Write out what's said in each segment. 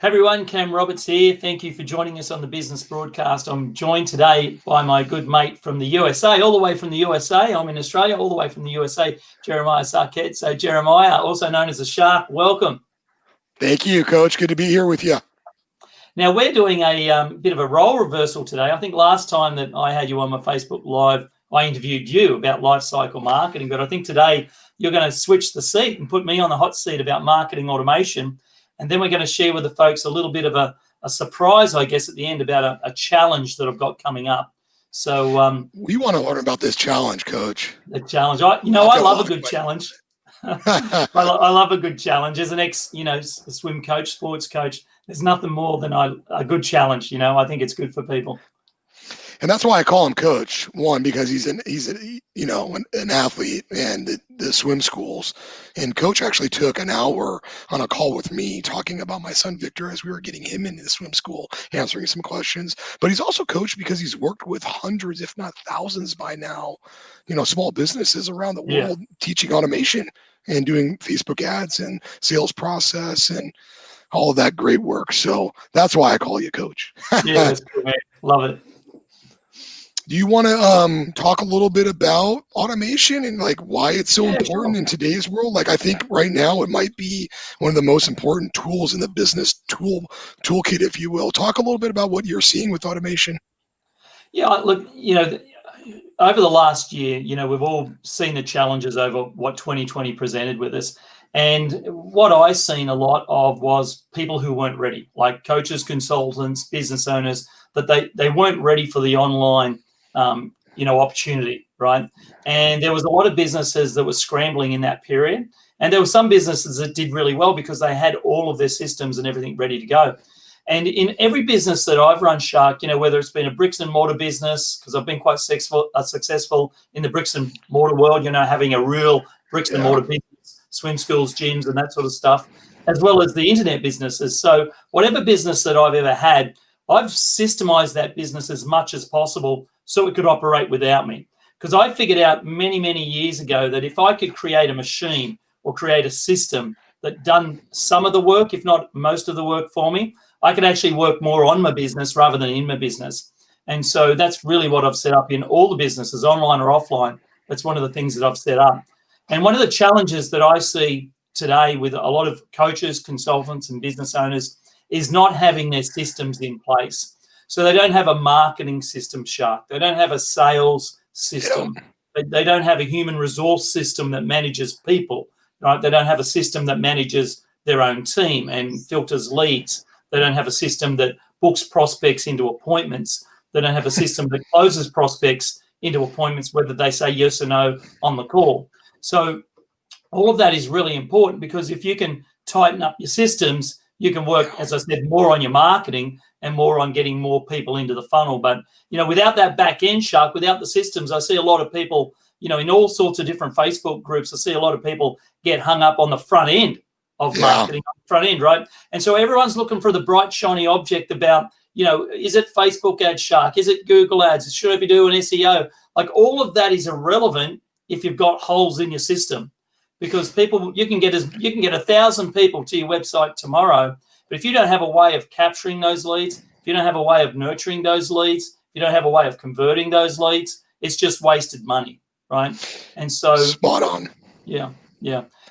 Hey everyone, Cam Roberts here. Thank you for joining us on the business broadcast. I'm joined today by my good mate from the USA, all the way from the USA. I'm in Australia, all the way from the USA, Jeremiah Sarkett. So Jeremiah, also known as the Shark, welcome. Thank you, Coach. Good to be here with you. Now, we're doing a bit of a role reversal today. I think last time that I had you on my Facebook Live, I interviewed you about life cycle marketing, but I think today you're going to switch the seat and put me on the hot seat about marketing automation. And then we're going to share with the folks a little bit of a surprise, I guess, at the end about a challenge that I've got coming up. So we want to learn about this challenge, Coach. The challenge. I love a good challenge. I love a good challenge. As an swim coach, sports coach, there's nothing more than a good challenge. I think it's good for people. And that's why I call him Coach. One, because he's an athlete and the swim schools. And Coach actually took an hour on a call with me talking about my son Victor as we were getting him into the swim school, answering some questions. But he's also Coach because he's worked with hundreds, if not thousands by now, small businesses around the world, teaching automation and doing Facebook ads and sales process and all of that great work. So that's why I call you Coach. Yeah, that's cool, man. Love it. Do you want to talk a little bit about automation and why it's so important in today's world? I think right now it might be one of the most important tools in the business toolkit, if you will. Talk a little bit about what you're seeing with automation. Yeah, look, over the last year, we've all seen the challenges over what 2020 presented with us. And what I seen a lot of was people who weren't ready, like coaches, consultants, business owners, that they weren't ready for the online opportunity, right? And there was a lot of businesses that were scrambling in that period. And there were some businesses that did really well because they had all of their systems and everything ready to go. And in every business that I've run, Shark, whether it's been a bricks and mortar business, because I've been quite successful in the bricks and mortar world, having a real bricks and mortar business, swim schools, gyms, and that sort of stuff, as well as the internet businesses. So whatever business that I've ever had, I've systemized that business as much as possible so it could operate without me. Because I figured out many, many years ago that if I could create a machine or create a system that done some of the work, if not most of the work for me, I could actually work more on my business rather than in my business. And so that's really what I've set up in all the businesses, online or offline. That's one of the things that I've set up. And one of the challenges that I see today with a lot of coaches, consultants, and business owners is not having their systems in place. So they don't have a marketing system, Shark. They don't have a sales system. They don't have a human resource system that manages people, right? They don't have a system that manages their own team and filters leads. They don't have a system that books prospects into appointments. They don't have a system that closes prospects into appointments, whether they say yes or no on the call. So all of that is really important because if you can tighten up your systems, you can work, as I said, more on your marketing and more on getting more people into the funnel. But, without that back end, Shark, without the systems, I see a lot of people, in all sorts of different Facebook groups, I see a lot of people get hung up on the front end of marketing, front end, right? And so everyone's looking for the bright, shiny object about, is it Facebook ads, Shark? Is it Google ads? Should I be doing SEO? All of that is irrelevant if you've got holes in your system. Because you can get 1,000 people to your website tomorrow, but if you don't have a way of capturing those leads, if you don't have a way of nurturing those leads, if you don't have a way of converting those leads, it's just wasted money, right? And so spot on. Yeah.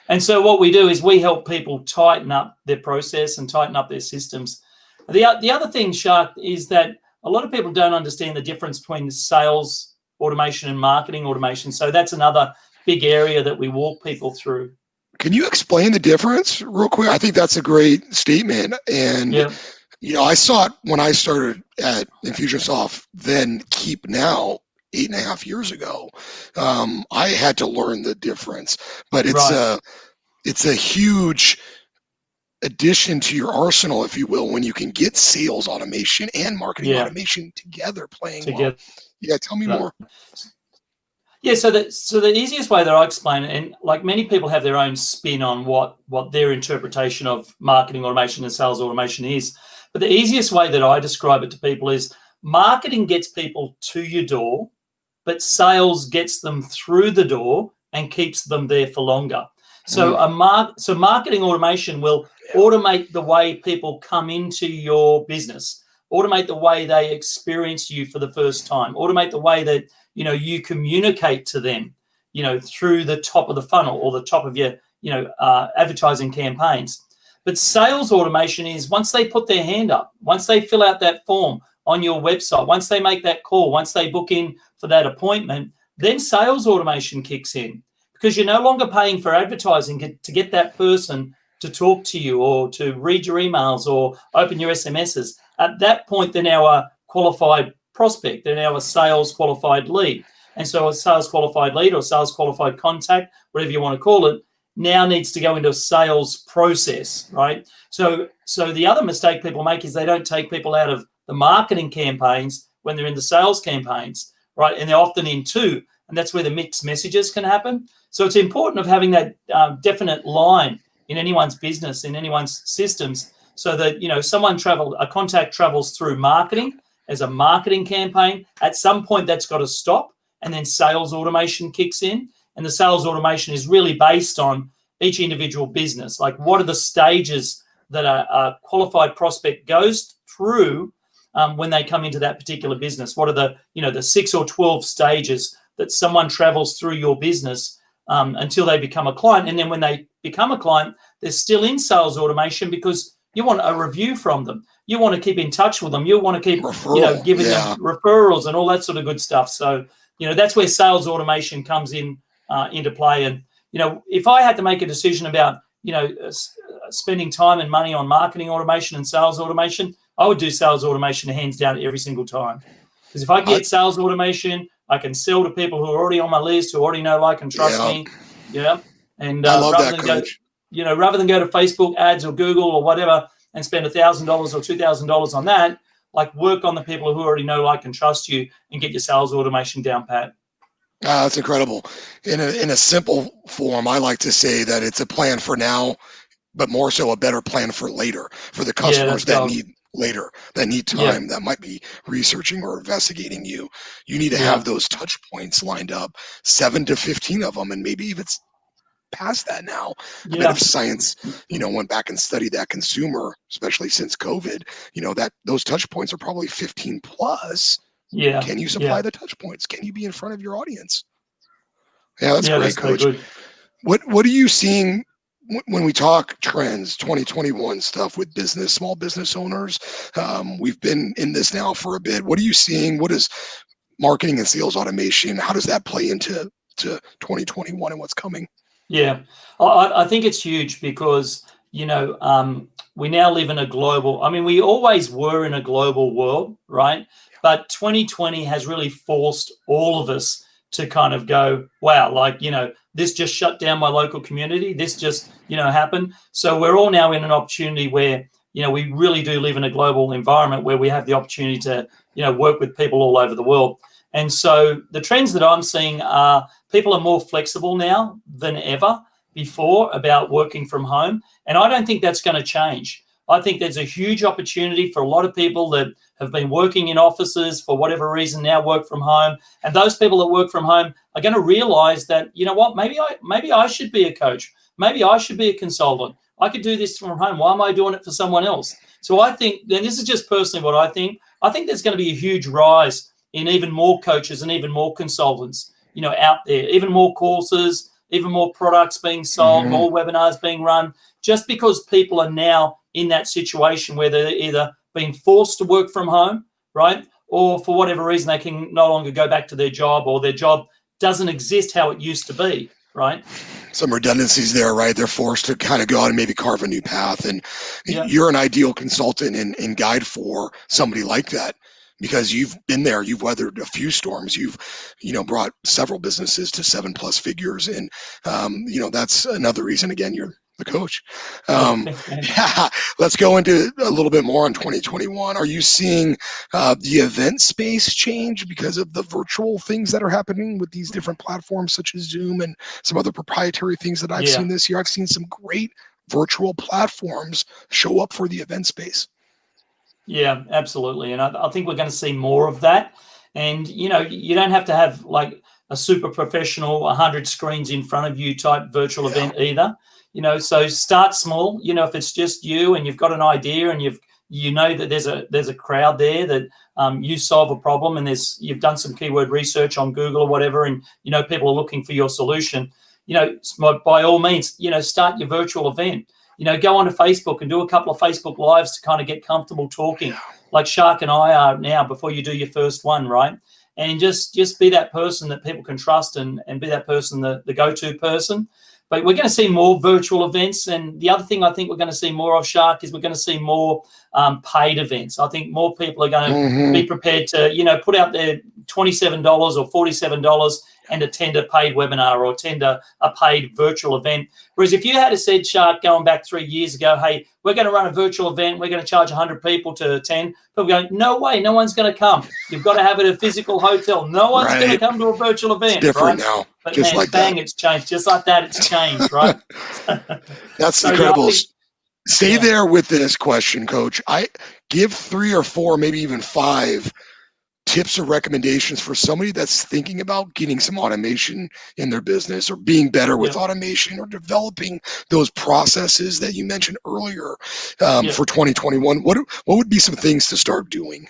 And so what we do is we help people tighten up their process and tighten up their systems. The other thing, Shark, is that a lot of people don't understand the difference between sales automation and marketing automation. So that's another big area that we walk people through. Can you explain the difference real quick? I think that's a great statement. And, I saw it when I started at Infusionsoft, then Keep Now, 8.5 years ago. I had to learn the difference, but it's a huge addition to your arsenal, if you will, when you can get sales automation and marketing automation together playing well. Yeah, tell me more. Yeah, so the easiest way that I explain it, and many people have their own spin on what their interpretation of marketing automation and sales automation is, but the easiest way that I describe it to people is marketing gets people to your door, but sales gets them through the door and keeps them there for longer. So so marketing automation will automate the way people come into your business, automate the way they experience you for the first time, automate the way that you communicate to them, through the top of the funnel or the top of your advertising campaigns. But sales automation is once they put their hand up, once they fill out that form on your website, once they make that call, once they book in for that appointment, then sales automation kicks in, because you're no longer paying for advertising to get that person to talk to you or to read your emails or open your SMSs. At that point, they're now a qualified prospect. They're now a sales qualified lead. And so a sales qualified lead or sales qualified contact, whatever you want to call it, now needs to go into a sales process, right? So the other mistake people make is they don't take people out of the marketing campaigns when they're in the sales campaigns, right? And they're often in two, and that's where the mixed messages can happen. So it's important of having that definite line in anyone's business, in anyone's systems, so that a contact travels through marketing as a marketing campaign. At some point, that's got to stop, and then sales automation kicks in. And the sales automation is really based on each individual business. Like, what are the stages that a qualified prospect goes through when they come into that particular business? What are the 6 or 12 stages that someone travels through your business until they become a client? And then when they become a client, they're still in sales automation because you want a review from them. You want to keep in touch with them. You want to keep giving them referrals and all that sort of good stuff. So that's where sales automation comes into play. And if I had to make a decision about spending time and money on marketing automation and sales automation, I would do sales automation hands down every single time. Because if I get sales automation, I can sell to people who are already on my list, who already know, like, and trust me. Yeah. And rather than go to Facebook ads or Google or whatever and spend $1,000 or $2,000 on that, like, work on the people who already know, like, and trust you, and get your sales automation down pat. That's incredible. In a simple form, I like to say that it's a plan for now, but more so a better plan for later, for the customers that need later, that need time, that might be researching or investigating you. You need to have those touch points lined up, 7 to 15 of them, and maybe even past that now. A bit of science, went back and studied that consumer, especially since COVID, that those touch points are probably 15 plus. Yeah. Can you supply the touch points? Can you be in front of your audience? Yeah, that's great, Coach. What are you seeing when we talk trends, 2021 stuff with small business owners? We've been in this now for a bit. What are you seeing? What is marketing and sales automation? How does that play into 2021 and what's coming? Yeah, I think it's huge because, we now live in a global, we always were in a global world, right? But 2020 has really forced all of us to kind of go, wow, like, this just shut down my local community. This just, happened. So we're all now in an opportunity where, we really do live in a global environment where we have the opportunity to, work with people all over the world. And so the trends that I'm seeing are people are more flexible now than ever before about working from home. And I don't think that's going to change. I think there's a huge opportunity for a lot of people that have been working in offices for whatever reason now work from home. And those people that work from home are going to realize that, maybe I should be a coach. Maybe I should be a consultant. I could do this from home. Why am I doing it for someone else? So I think, and this is just personally what I think there's going to be a huge rise in even more coaches and even more consultants, out there, even more courses, even more products being sold, more webinars being run, just because people are now in that situation where they're either being forced to work from home, right? Or for whatever reason, they can no longer go back to their job, or their job doesn't exist how it used to be, right? Some redundancies there, right? They're forced to kind of go out and maybe carve a new path. And you're an ideal consultant and guide for somebody like that, because you've been there, you've weathered a few storms, you've, brought several businesses to 7+ figures. And, that's another reason, again, you're the coach. Let's go into a little bit more on 2021. Are you seeing the event space change because of the virtual things that are happening with these different platforms such as Zoom and some other proprietary things that I've seen this year? I've seen some great virtual platforms show up for the event space. Yeah, absolutely. And I think we're going to see more of that. And, you don't have to have like a super professional 100 screens in front of you type virtual event either. So start small. If it's just you and you've got an idea and you know that there's a crowd there that you solve a problem, and you've done some keyword research on Google or whatever, and people are looking for your solution. By all means, start your virtual event. Go onto Facebook and do a couple of Facebook Lives to kind of get comfortable talking, like Shark and I are now, before you do your first one, right? And just be that person that people can trust, and be that person, the go-to person. But we're going to see more virtual events. And the other thing I think we're going to see more of, Shark, is we're going to see more paid events. I think more people are going to be prepared to, put out their $27 or $47 and attend a paid webinar or attend a paid virtual event. Whereas if you had said, Shark, going back 3 years ago, hey, we're going to run a virtual event, we're going to charge 100 people to attend, people go, no way, no one's going to come. You've got to have it at a physical hotel. No one's going to come to a virtual event. It's different now. But just man, like bang, that. It's changed. Just like that, it's changed, right? That's So, incredible. Stay there with this question, Coach. I give 3 or 4, maybe even 5 tips or recommendations for somebody that's thinking about getting some automation in their business, or being better with automation, or developing those processes that you mentioned earlier for 2021. What would be some things to start doing?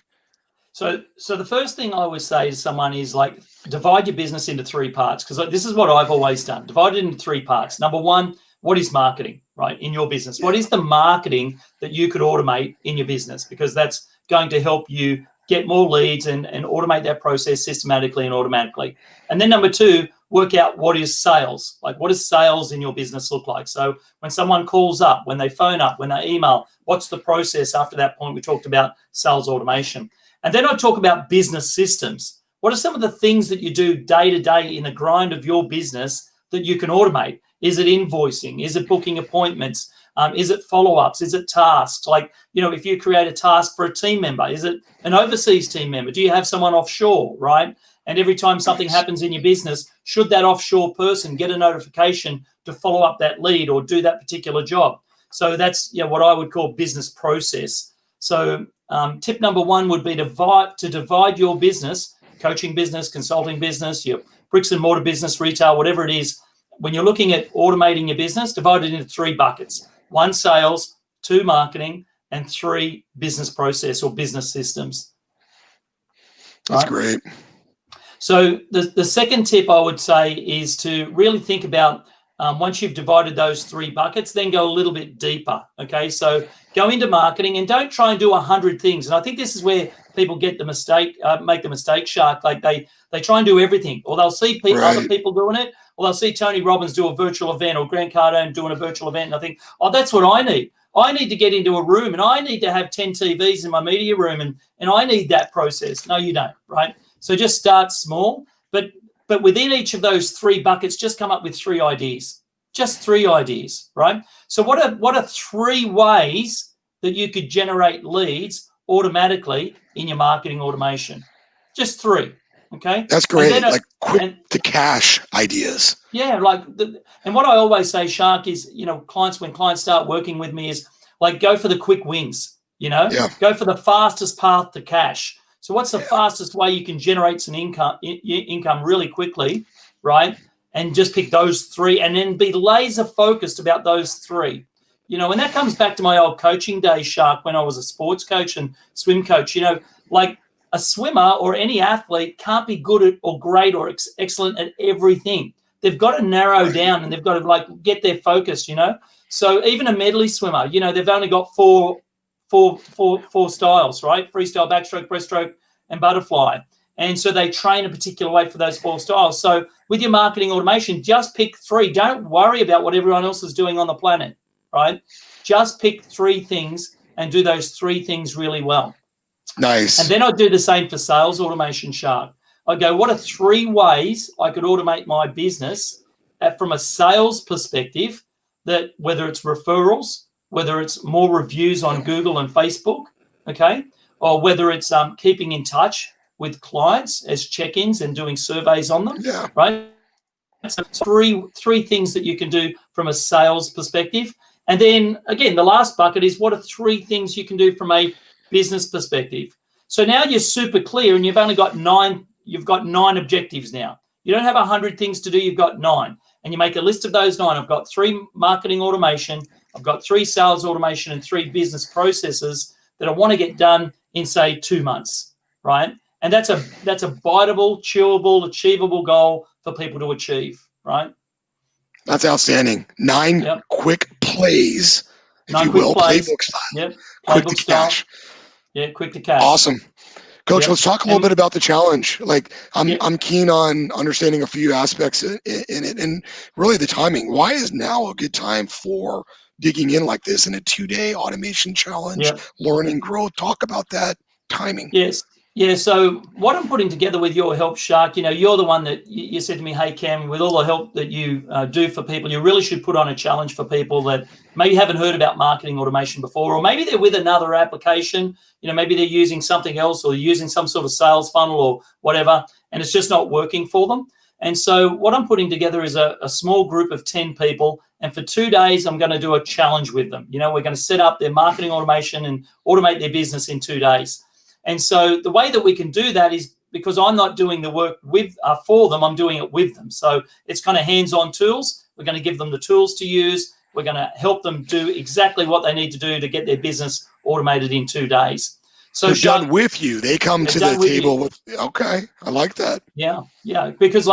So the first thing I would say to someone is, like, divide your business into 3 parts, because this is what I've always done. Divide it into 3 parts. Number 1, what is marketing, right, in your business? What is the marketing that you could automate in your business? Because that's going to help you get more leads and automate that process systematically and automatically. And then number 2, work out what is sales. Like, what does sales in your business look like? So when someone calls up, when they phone up, when they email, what's the process after that point? We talked about sales automation. And then I talk about business systems. What are some of the things that you do day to day in the grind of your business that you can automate? Is it invoicing? Is it booking appointments? Is it follow-ups? Is it tasks? Like, if you create a task for a team member, is it an overseas team member? Do you have someone offshore, right? And every time something happens in your business, should that offshore person get a notification to follow up that lead or do that particular job? So that's what I would call business process. So tip number 1 would be to divide your business, coaching business, consulting business, your bricks and mortar business, retail, whatever it is. When you're looking at automating your business, divide it into 3 buckets: 1, sales; 2, marketing; and 3, business process or business systems. That's great. So the second tip I would say is to really think about, once you've divided those 3 buckets, then go a little bit deeper. Okay, so go into marketing and don't try and do 100 things. And I think this is where people make the mistake, Shark. Like they try and do everything, or they'll see other people doing it, or they'll see Tony Robbins do a virtual event, or Grant Cardone doing a virtual event, and I think, oh, that's what I need. I need to get into a room, and I need to have 10 TVs in my media room, and I need that process. No, you don't, right? So just start small, but within each of those 3 buckets, just come up with 3 ideas. Just 3 ideas, right? So what are 3 ways that you could generate leads automatically in your marketing automation? Just 3, okay? That's great. Like quick to cash ideas. Yeah, and what I always say, Shark, is, when clients start working with me, is like, go for the quick wins, go for the fastest path to cash. So what's the fastest way you can generate some income really quickly, right? And just pick those 3, and then be laser focused about those 3. And that comes back to my old coaching days, Shark, when I was a sports coach and swim coach. Like, a swimmer or any athlete can't be good at, or great or excellent at everything. They've got to narrow down, and they've got to get their focus, So even a medley swimmer, they've only got four styles, right? Freestyle, backstroke, breaststroke, and butterfly. And so they train a particular way for those 4 styles. So with your marketing automation, just pick 3. Don't worry about what everyone else is doing on the planet, right? Just pick 3 things and do those 3 things really well. Nice. And then I do the same for sales automation, Shark. I go, what are 3 ways I could automate my business from a sales perspective, that whether it's referrals, whether it's more reviews on Google and Facebook, okay, or whether it's keeping in touch with clients as check-ins and doing surveys on them, right? So 3 things that you can do from a sales perspective. And then, again, the last bucket is, what are 3 things you can do from a business perspective? So now you're super clear, and you've only got 9 objectives now. You don't have 100 things to do. You've got 9. And you make a list of those 9. I've got 3 marketing automation. I've got 3 sales automation and 3 business processes that I want to get done in, say, 2 months, right? And that's a biteable, chewable, achievable goal for people to achieve, right? That's outstanding. 9 quick plays, if 9 you quick will, plays. playbook style. Yep. Quick Playbook to style. cash. Yeah, quick to cash. Awesome. Coach, let's talk a little bit about the challenge. Like, I'm keen on understanding a few aspects in it, and really the timing. Why is now a good time for digging in like this in a 2-day automation challenge, learning, growth? Talk about that timing. Yes. Yeah, so what I'm putting together with your help, Shark, you're the one that you said to me, hey, Cam, with all the help that you do for people, you really should put on a challenge for people that maybe haven't heard about marketing automation before, or maybe they're with another application, maybe they're using something else, or using some sort of sales funnel or whatever, and it's just not working for them. And so what I'm putting together is a small group of 10 people, and for 2 days, I'm going to do a challenge with them. We're going to set up their marketing automation and automate their business in 2 days. And so the way that we can do that is because I'm not doing the work for them, I'm doing it with them. So it's kind of hands-on tools. We're going to give them the tools to use. We're going to help them do exactly what they need to do to get their business automated in 2 days. So they're done with you. They come to the table with, okay, I like that. Yeah, because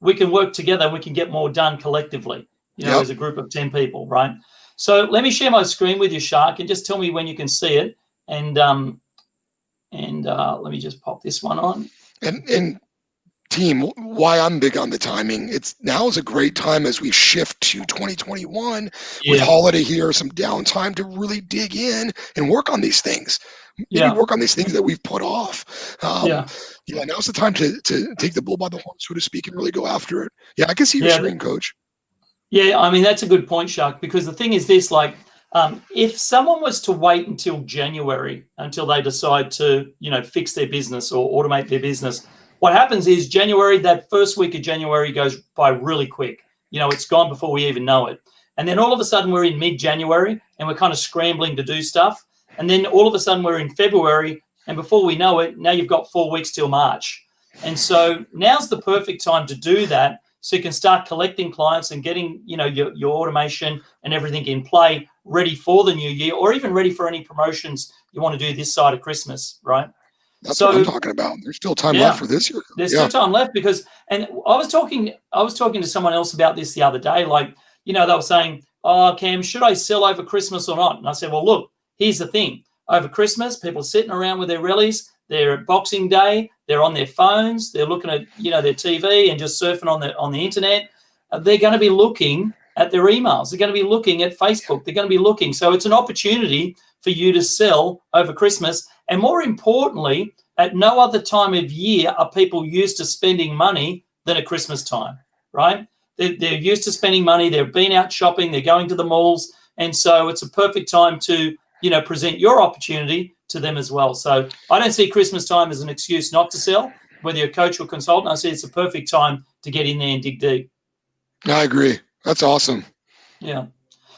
we can work together and we can get more done collectively, as a group of 10 people, right? So let me share my screen with you, Shark, and just tell me when you can see it. And let me just pop this one on. And team, why I'm big on the timing, now is a great time as we shift to 2021 with holiday here, some downtime to really dig in and work on these things. Maybe work on these things that we've put off. Now's the time to take the bull by the horn, so to speak, and really go after it. Yeah, I can see your screen, Coach. Yeah, I mean, that's a good point, Shark, because the thing is this, if someone was to wait until January until they decide to, fix their business or automate their business, what happens is January, that first week of January goes by really quick. It's gone before we even know it. And then all of a sudden we're in mid-January and we're kind of scrambling to do stuff. And then all of a sudden we're in February, and before we know it, now you've got 4 weeks till March. And so now's the perfect time to do that, so you can start collecting clients and getting, your automation and everything in play, ready for the new year, or even ready for any promotions you want to do this side of Christmas, right? That's what I'm talking about. There's still time left for this year. There's still time left and I was talking to someone else about this the other day. They were saying, oh, Cam, should I sell over Christmas or not? And I said, well, look, here's the thing. Over Christmas, people are sitting around with their rallies. They're at Boxing Day. They're on their phones. They're looking at, their TV and just surfing on the internet. They're going to be looking at their emails. They're going to be looking at Facebook. They're going to be looking. So it's an opportunity for you to sell over Christmas. And more importantly, at no other time of year are people used to spending money than at Christmas time, right? They're used to spending money. They've been out shopping. They're going to the malls. And so it's a perfect time to, present your opportunity to them as well. So I don't see Christmas time as an excuse not to sell, whether you're a coach or consultant. I see it's a perfect time to get in there and dig deep. I agree. That's awesome. Yeah.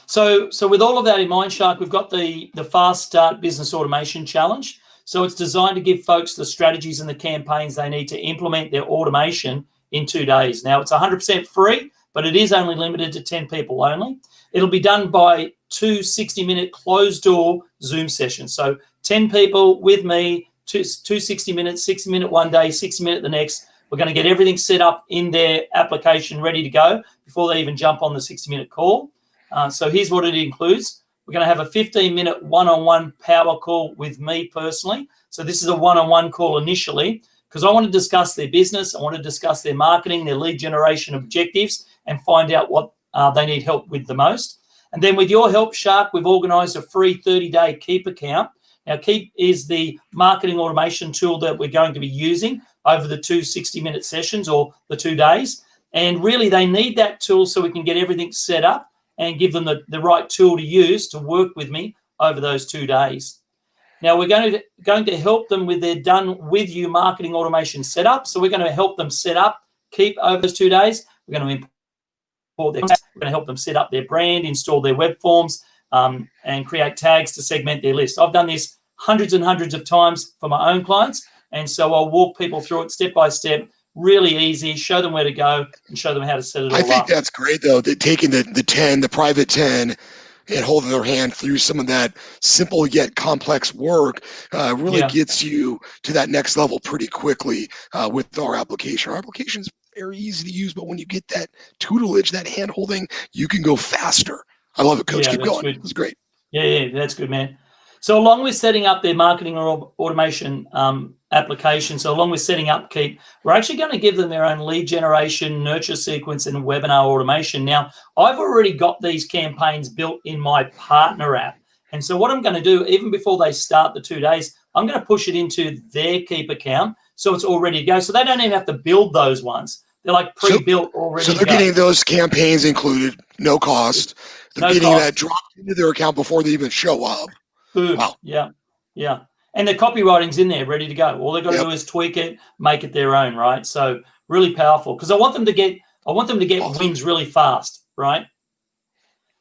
So with all of that in mind, Shark, we've got the Fast Start Business Automation Challenge. So it's designed to give folks the strategies and the campaigns they need to implement their automation in 2 days. Now, it's 100% free, but it is only limited to 10 people only. It'll be done by 2 60-minute closed-door Zoom sessions. So 10 people with me, two 60 minutes, 60-minute one day, 60-minute the next. We're going to get everything set up in their application ready to go before they even jump on the 60-minute call. So here's what it includes. We're going to have a 15-minute one-on-one power call with me personally. So this is a one-on-one call initially because I want to discuss their business. I want to discuss their marketing, their lead generation objectives, and find out what they need help with the most. And then with your help, Shark, we've organised a free 30-day Keep account. Now, Keep is the marketing automation tool that we're going to be using over the 2 60-minute sessions or the 2 days. And really, they need that tool so we can get everything set up and give them the right tool to use to work with me over those 2 days. Now, we're going to help them with their done with you marketing automation setup. So we're going to help them set up Keep over those 2 days. We're going to import their, we're going to help them set up their brand, install their web forms, and create tags to segment their list. I've done this hundreds and hundreds of times for my own clients, and so I'll walk people through it step by step really easy. Show them where to go and show them how to set it all I think up. that's great, though, that taking the private 10, and holding their hand through some of that simple yet complex work really gets you to that next level pretty quickly with our application. Our application is very easy to use, but when you get that tutelage, that hand holding, you can go faster. I love it, Coach. Yeah, Keep that's going. good. It was great. Yeah, that's good, man. So along with setting up their marketing or automation application, so along with setting up Keep, we're actually going to give them their own lead generation, nurture sequence, and webinar automation. Now, I've already got these campaigns built in my partner app. And so what I'm going to do, even before they start the 2 days, I'm going to push it into their Keep account so it's all ready to go. So they don't even have to build those ones. They're like pre-built already. So they're getting those campaigns included, no cost. They're getting that dropped into their account before they even show up. Boom. Wow. Yeah. And the copywriting's in there, ready to go. All they've got to do is tweak it, make it their own, right? So really powerful, because I want them to get awesome wins really fast, right?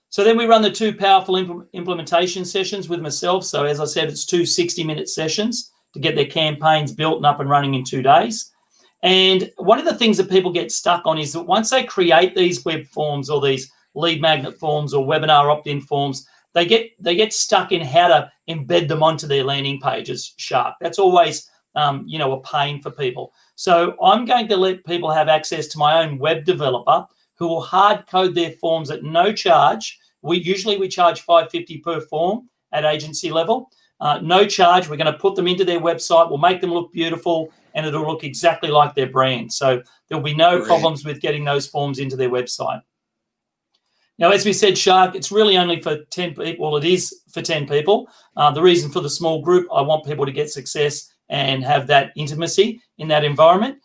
So then we run the 2 powerful implementation sessions with myself. So as I said, it's 2 60-minute sessions to get their campaigns built and up and running in 2 days. And one of the things that people get stuck on is that once they create these web forms or these lead magnet forms or webinar opt-in forms, they get stuck in how to embed them onto their landing pages. Shark. That's always a pain for people. So I'm going to let people have access to my own web developer who will hard code their forms at no charge. We charge $5.50 per form at agency level. No charge. We're going to put them into their website. We'll make them look beautiful, and it'll look exactly like their brand. So there'll be no problems with getting those forms into their website. Now, as we said, Shark, it's really only for 10 people. Well, it is for 10 people. The reason for the small group, I want people to get success and have that intimacy in that environment.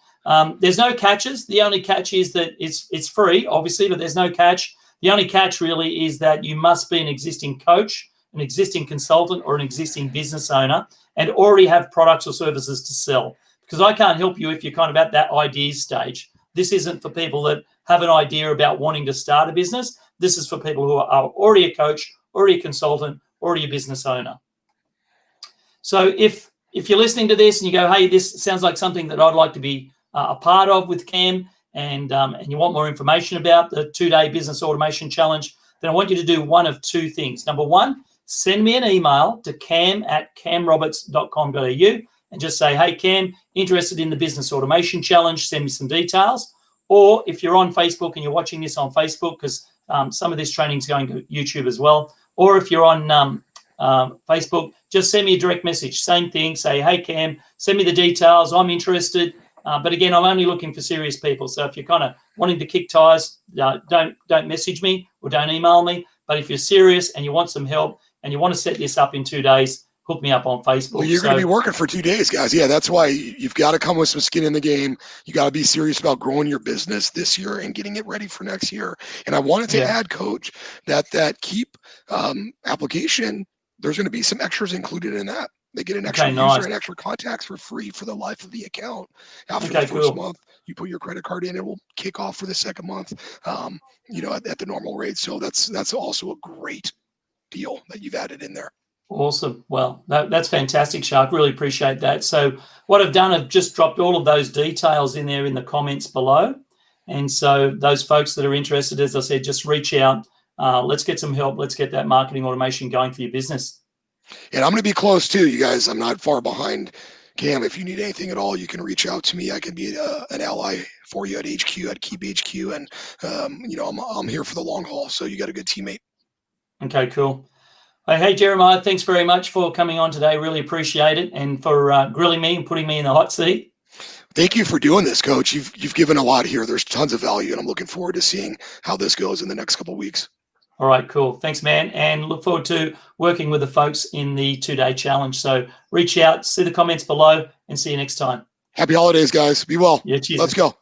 There's no catches. The only catch is that it's free, obviously, but there's no catch. The only catch really is that you must be an existing coach, an existing consultant, or an existing business owner and already have products or services to sell. Because I can't help you if you're kind of at that ideas stage. This isn't for people that have an idea about wanting to start a business. This is for people who are already a coach, already a consultant, already a business owner. So if you're listening to this and you go, hey, this sounds like something that I'd like to be a part of with Cam, and you want more information about the 2-day business automation challenge, then I want you to do one of 2 things. Number 1, send me an email to cam@camroberts.com.au and just say, hey, Cam, interested in the business automation challenge, send me some details. Or if you're on Facebook and you're watching this on Facebook, because some of this training is going to YouTube as well, or if you're on Facebook, just send me a direct message. Same thing, say, hey, Cam, send me the details. I'm interested. But again, I'm only looking for serious people. So if you're kind of wanting to kick tires, don't message me or don't email me. But if you're serious and you want some help and you want to set this up in 2 days, hook me up on Facebook. Well, you're going to be working for 2 days, guys. Yeah, that's why you've got to come with some skin in the game. You got to be serious about growing your business this year and getting it ready for next year. And I wanted to add, Coach, that Keep application, there's going to be some extras included in that. They get an extra user and extra contacts for free for the life of the account. After the first month, you put your credit card in, it will kick off for the second month, at the normal rate. So that's also a great deal that you've added in there. Awesome. Well, that's fantastic, Shark. Really appreciate that. So what I've done, I've just dropped all of those details in there in the comments below. And so those folks that are interested, as I said, just reach out. Let's get some help. Let's get that marketing automation going for your business. And I'm going to be close too, you guys. I'm not far behind Cam. If you need anything at all, you can reach out to me. I can be an ally for you at HQ, at Keep HQ. And, I'm here for the long haul. So you got a good teammate. Okay, cool. Hey, Jeremiah, thanks very much for coming on today. Really appreciate it, and for grilling me and putting me in the hot seat. Thank you for doing this, Coach. You've given a lot here. There's tons of value, and I'm looking forward to seeing how this goes in the next couple of weeks. All right, cool. Thanks, man, and look forward to working with the folks in the 2-day challenge. So reach out, see the comments below, and see you next time. Happy holidays, guys. Be well. Yeah, cheers. Let's go.